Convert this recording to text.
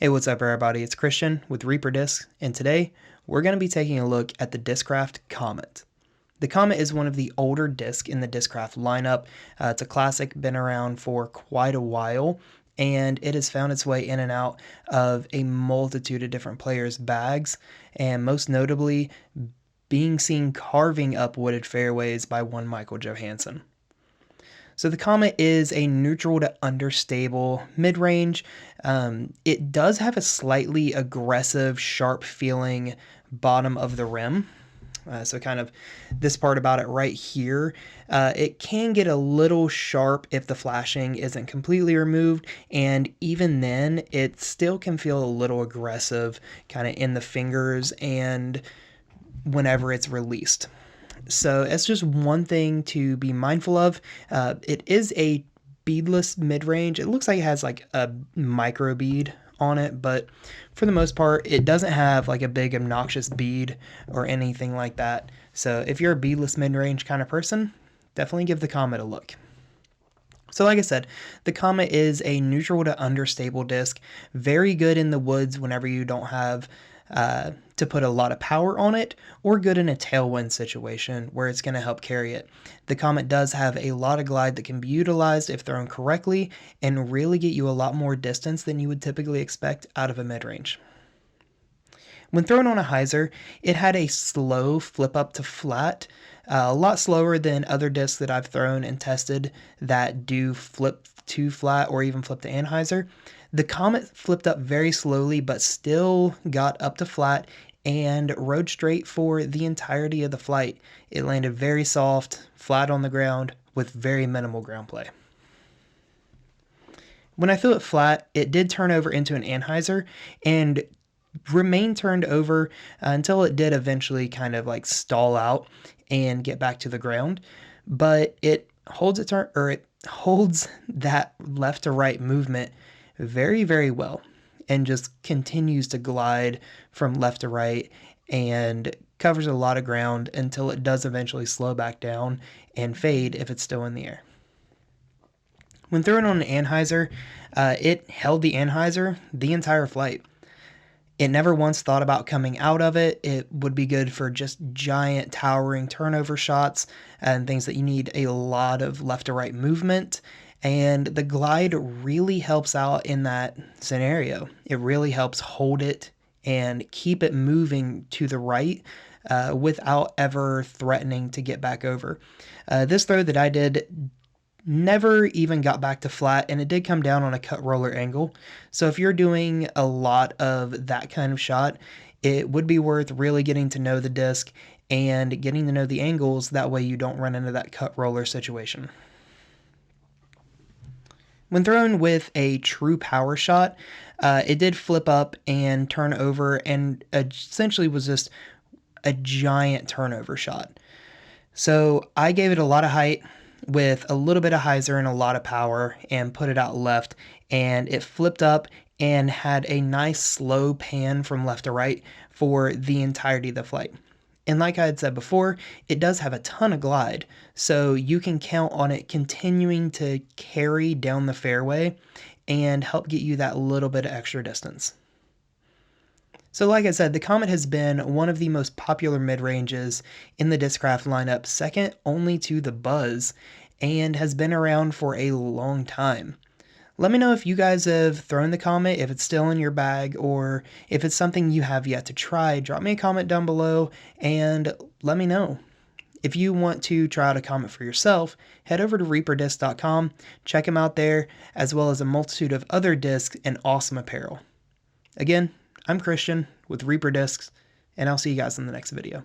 Hey, what's up everybody? It's Christian with Reaper Discs, and today we're going to be taking a look at the Discraft Comet. The Comet is one of the older discs in the Discraft lineup. It's a classic, been around for quite a while, and it has found its way in and out of a multitude of different players' bags, and most notably being seen carving up wooded fairways by one Michael Johansson. So the Comet is a neutral to understable mid-range. It does have a slightly aggressive, sharp feeling bottom of the rim. So kind of this part about it right here, it can get a little sharp if the flashing isn't completely removed, and even then it still can feel a little aggressive kind of in the fingers and whenever it's released. So it's just one thing to be mindful of. It is a beadless mid-range. It looks like it has like a micro bead on it, but for the most part, it doesn't have like a big obnoxious bead or anything like that. So if you're a beadless mid-range kind of person, definitely give the Comet a look. So like I said, the Comet is a neutral to understable disc, very good in the woods whenever you don't have to put a lot of power on it, or good in a tailwind situation where it's going to help carry it. The Comet does have a lot of glide that can be utilized if thrown correctly and really get you a lot more distance than you would typically expect out of a mid-range. When thrown on a hyzer, it had a slow flip up to flat, a lot slower than other discs that I've thrown and tested that do flip to flat or even flip to anhyzer. The Comet flipped up very slowly but still got up to flat and rode straight for the entirety of the flight. It landed very soft, flat on the ground with very minimal ground play. When I threw it flat, it did turn over into an anhyzer and remained turned over until it did eventually kind of like stall out and get back to the ground. But it holds it holds that left to right movement very, very well and just continues to glide from left to right and covers a lot of ground until it does eventually slow back down and fade if it's still in the air. When thrown on an anhyzer, it held the anhyzer the entire flight. It never once thought about coming out of it. It would be good for just giant towering turnover shots and things that you need a lot of left to right movement. And the glide really helps out in that scenario. It really helps hold it and keep it moving to the right without ever threatening to get back over. This throw that I did never even got back to flat, and it did come down on a cut roller angle. So if you're doing a lot of that kind of shot, it would be worth really getting to know the disc and getting to know the angles. That way you don't run into that cut roller situation. When thrown with a true power shot, it did flip up and turn over and essentially was just a giant turnover shot. So I gave it a lot of height with a little bit of hyzer and a lot of power and put it out left, and it flipped up and had a nice slow pan from left to right for the entirety of the flight. And like I had said before, it does have a ton of glide, so you can count on it continuing to carry down the fairway and help get you that little bit of extra distance. So like I said, the Comet has been one of the most popular mid-ranges in the Discraft lineup, second only to the Buzz, and has been around for a long time. Let me know if you guys have thrown the Comet, if it's still in your bag, or if it's something you have yet to try. Drop me a comment down below and let me know. If you want to try out a Comet for yourself, head over to reaperdisc.com, check them out there, as well as a multitude of other discs and awesome apparel. Again, I'm Christian with Reaper Discs, and I'll see you guys in the next video.